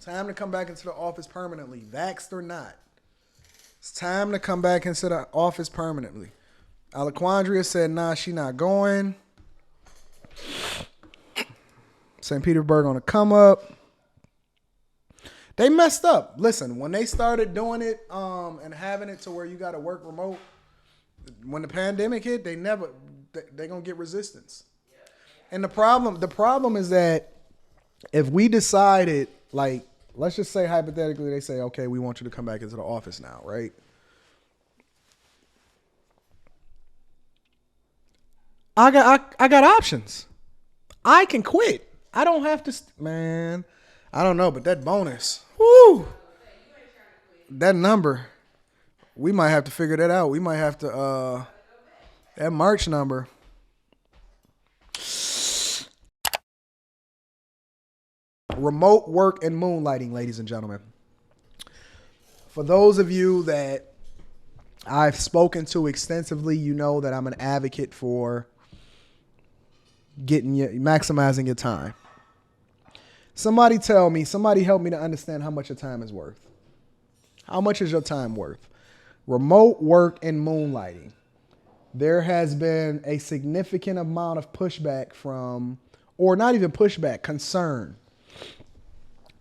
Time to come back into the office permanently, vaxxed or not. It's time to come back into the office permanently. Alaquandria said, nah, she not going. St. Petersburg on the come up. They messed up. Listen, when they started doing it and having it to where you got to work remote, when the pandemic hit, they're going to get resistance. And the problem is that if we decided, like, let's just say hypothetically, they say, okay, we want you to come back into the office now, right? I got options. I can quit. I don't have to, man. I don't know, but that bonus, whoo, that number, we might have to figure that out. We might have to, that March number. Remote work and moonlighting, ladies and gentlemen. For those of you that I've spoken to extensively, you know that I'm an advocate for maximizing your time. Somebody help me to understand how much your time is worth. How much is your time worth? Remote work and moonlighting. There has been a significant amount of pushback from, or not even pushback, concern.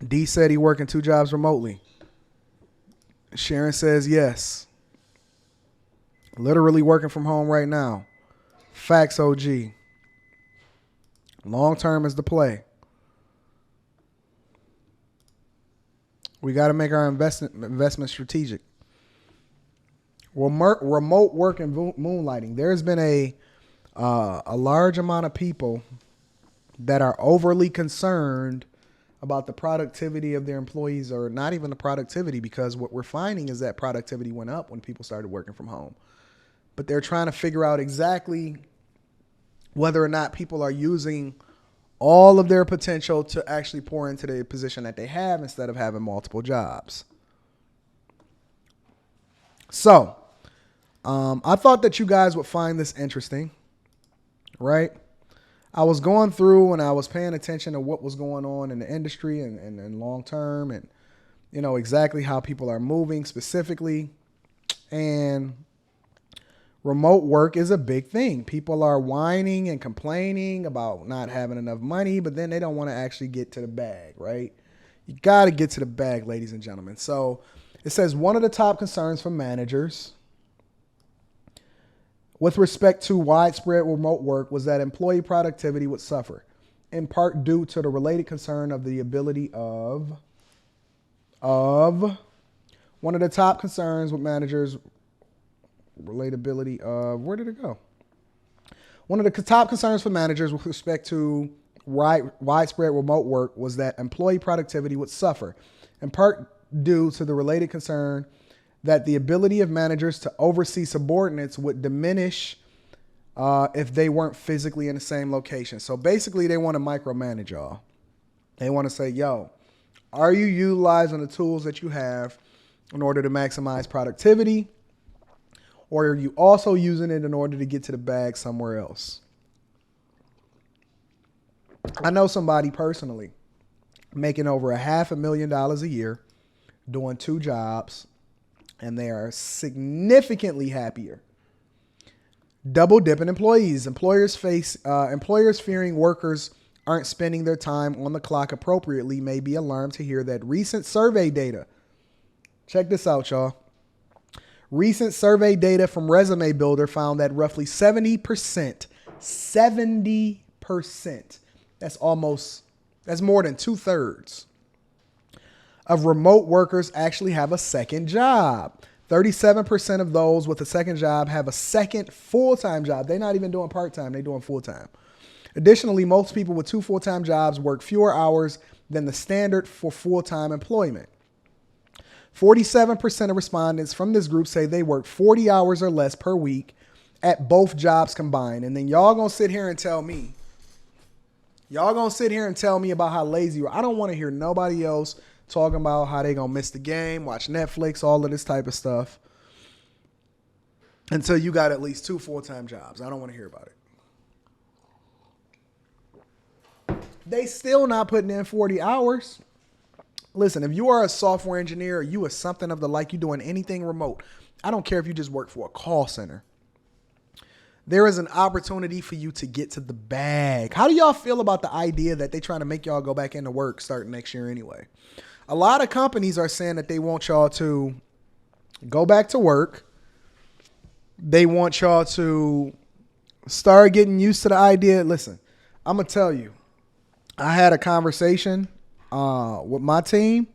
D said he working 2 jobs remotely. Sharon says yes. Literally working from home right now. Facts OG. Long term is the play. We got to make our investment strategic. Remote work and moonlighting. There's been a large amount of people that are overly concerned about the productivity of their employees, or not even the productivity, because what we're finding is that productivity went up when people started working from home. But they're trying to figure out exactly whether or not people are using all of their potential to actually pour into the position that they have instead of having multiple jobs. So, I thought that you guys would find this interesting, right? I was going through and I was paying attention to what was going on in the industry and long term, and, you know, exactly how people are moving specifically. And remote work is a big thing. People are whining and complaining about not having enough money, but then they don't want to actually get to the bag, right? You got to get to the bag, ladies and gentlemen. So it says one of the top concerns for managers with respect to widespread remote work was that employee productivity would suffer, in part due to the related concern of the ability of one of the top concerns with managers, relatability of, where did it go? One of the top concerns for managers with respect to widespread remote work was that employee productivity would suffer, in part due to the related concern that the ability of managers to oversee subordinates would diminish if they weren't physically in the same location. So basically, they want to micromanage y'all. They want to say, yo, are you utilizing the tools that you have in order to maximize productivity? Or are you also using it in order to get to the bag somewhere else? I know somebody personally making over $500,000 a year, doing 2 jobs, and they are significantly happier. Double dipping employees. Employers fearing workers aren't spending their time on the clock appropriately may be alarmed to hear that recent survey data. Check this out, y'all. Recent survey data from Resume Builder found that roughly 70%, that's more than 2/3 of remote workers actually have a second job. 37% of those with a second job have a second full-time job. They're not even doing part-time, they're doing full-time. Additionally, most people with 2 full-time jobs work fewer hours than the standard for full-time employment. 47% of respondents from this group say they work 40 hours or less per week at both jobs combined. And then y'all gonna sit here and tell me about how lazy you are. I don't want to hear nobody else talking about how they gonna miss the game, watch Netflix, all of this type of stuff, until you got at least 2 full-time jobs. I don't want to hear about it. They still not putting in 40 hours. Listen, if you are a software engineer or you are something of the like, you doing anything remote, I don't care if you just work for a call center. There is an opportunity for you to get to the bag. How do y'all feel about the idea that they trying to make y'all go back into work starting next year anyway? A lot of companies are saying that they want y'all to go back to work. They want y'all to start getting used to the idea. Listen, I'm going to tell you, I had a conversation with my team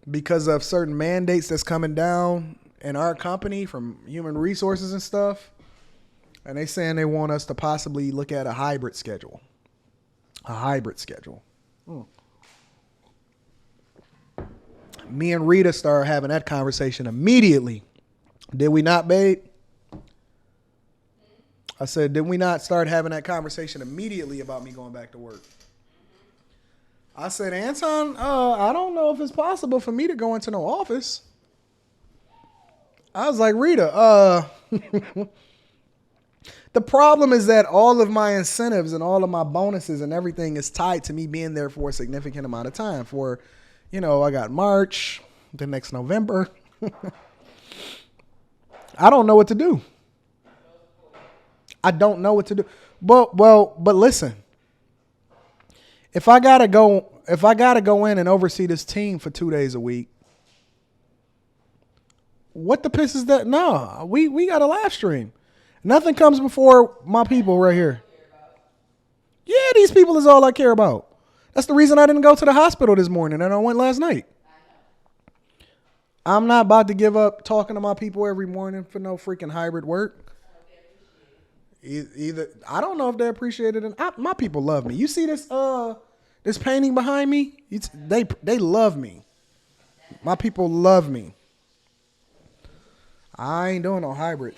because of certain mandates that's coming down in our company from human resources and stuff. And they saying they want us to possibly look at a hybrid schedule. A hybrid schedule. Me and Rita started having that conversation immediately. Did we not, babe? I said, did we not start having that conversation immediately about me going back to work? I said, Anton, I don't know if it's possible for me to go into no office. I was like, Rita, the problem is that all of my incentives and all of my bonuses and everything is tied to me being there for a significant amount of time. For, I got March, the next November. I don't know what to do. I don't know what to do. But listen. If I gotta go in and oversee this team for 2 days a week, what the piss is that? No, we got a live stream. Nothing comes before my people right here. Yeah, these people is all I care about. That's the reason I didn't go to the hospital this morning and I went last night. I'm not about to give up talking to my people every morning for no freaking hybrid work. Either I don't know if they appreciate it, my people love me. You see this painting behind me? They love me. My people love me. I ain't doing no hybrid.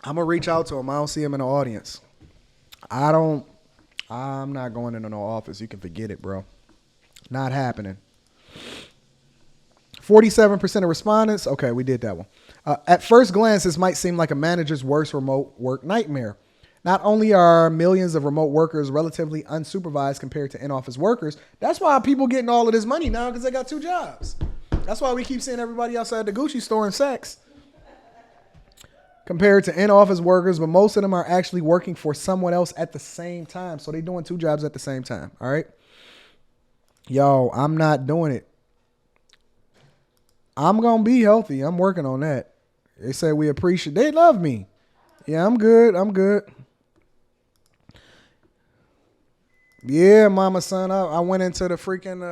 I'm gonna reach out to him. I don't see him in the audience. I'm not going into no office. You can forget it, bro. Not happening. 47% of respondents. Okay, we did that one. At first glance, this might seem like a manager's worst remote work nightmare. Not only are millions of remote workers relatively unsupervised compared to in-office workers, that's why people getting all of this money now because they got 2 jobs. That's why we keep seeing everybody outside the Gucci store in sex. Compared to in-office workers, but most of them are actually working for someone else at the same time. So they're doing 2 jobs at the same time. All right. Yo, I'm not doing it. I'm going to be healthy. I'm working on that. They say we appreciate. They love me. Yeah, I'm good. I'm good. Yeah, mama, son. I went into the freaking,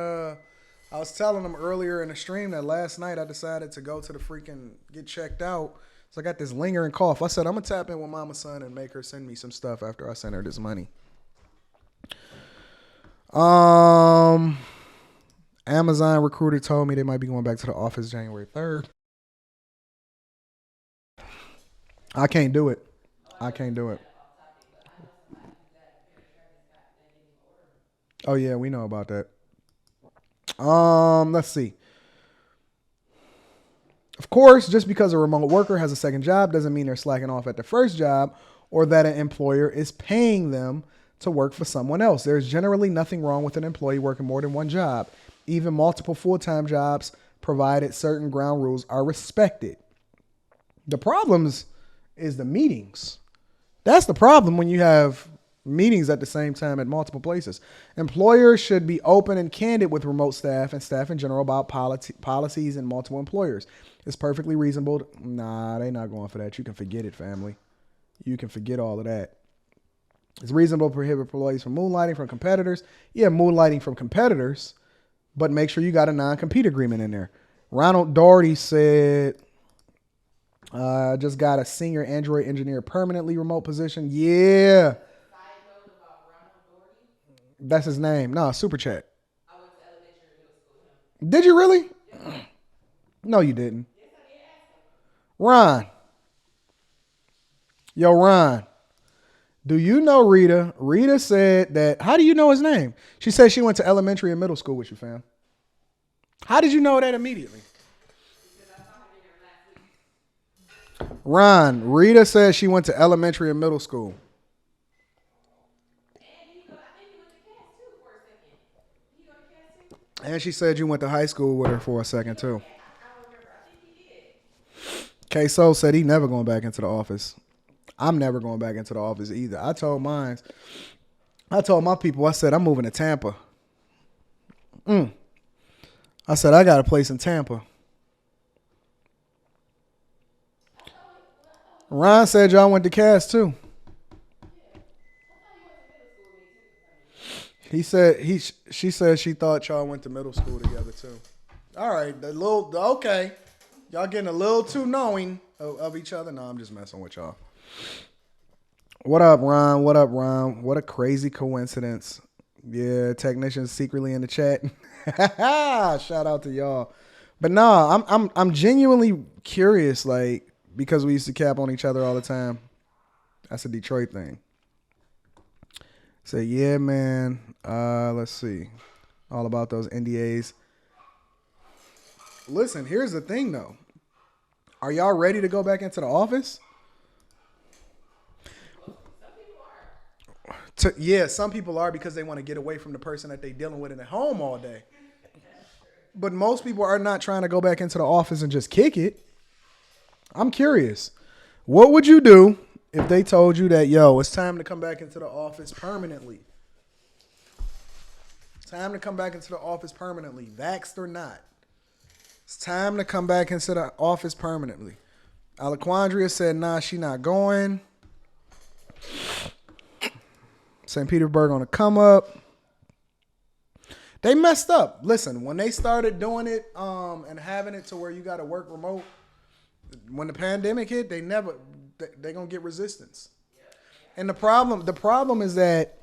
I was telling them earlier in the stream that last night I decided to go to the freaking, get checked out. So I got this lingering cough. I said, I'm going to tap in with mama, son and make her send me some stuff after I send her this money. Amazon recruiter told me they might be going back to the office January 3rd. I can't do it. I can't do it. Oh yeah, we know about that. Let's see. Of course, just because a remote worker has a second job doesn't mean they're slacking off at their first job or that an employer is paying them to work for someone else. There's generally nothing wrong with an employee working more than one job, even multiple full-time jobs, provided certain ground rules are respected. The problems is the meetings. That's the problem when you have meetings at the same time at multiple places. Employers should be open and candid with remote staff and staff in general about policies and multiple employers. It's perfectly reasonable. Nah, they not going for that. You can forget it, family. You can forget all of that. It's reasonable to prohibit employees from moonlighting from competitors. Yeah, moonlighting from competitors, but make sure you got a non-compete agreement in there. Ronald Doherty said, just got a senior Android engineer permanently remote position. Yeah. That's his name. No, super chat. I went to elementary and middle school with him. Did you really? Yes. No, you didn't. Yes, I did. Ask him. Ron. Yo, Ron. Do you know Rita? Rita said that. How do you know his name? She said she went to elementary and middle school with you, fam. How did you know that immediately? Because I saw him in there last week. Ron, Rita said she went to elementary and middle school. And she said you went to high school with her for a second too. K-So said he never going back into the office. I'm never going back into the office either. I told my people, I said, I'm moving to Tampa. I said, I got a place in Tampa. Ron said y'all went to Cass too. She said she thought y'all went to middle school together too. All right, okay. Y'all getting a little too knowing of each other. No, I'm just messing with y'all. What up, Ron? What up, Ron? What a crazy coincidence. Yeah, technicians secretly in the chat. Shout out to y'all. But no, I'm genuinely curious, like, because we used to cap on each other all the time. That's a Detroit thing. Say, yeah, man. Let's see. All about those NDAs. Listen, here's the thing, though. Are y'all ready to go back into the office? Yeah, some people are because they want to get away from the person that they're dealing with in the home all day. But most people are not trying to go back into the office and just kick it. I'm curious. What would you do if they told you that, yo, it's time to come back into the office permanently? It's time to come back into the office permanently, vaxxed or not. It's time to come back into the office permanently. Alaquandria said, nah, she not going. St. Petersburg on the come up. They messed up. Listen, when they started doing it and having it to where you got to work remote, when the pandemic hit, they're going to get resistance. And the problem is that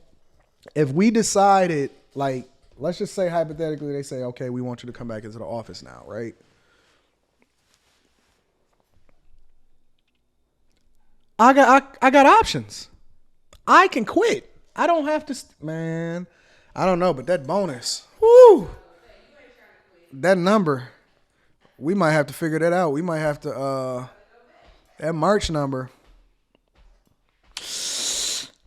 if we decided, like, let's just say hypothetically, they say, okay, we want you to come back into the office now, right? I got options. I can quit. I don't have to, man. I don't know, but that bonus, whoo, that number, we might have to figure that out. We might have to, that March number.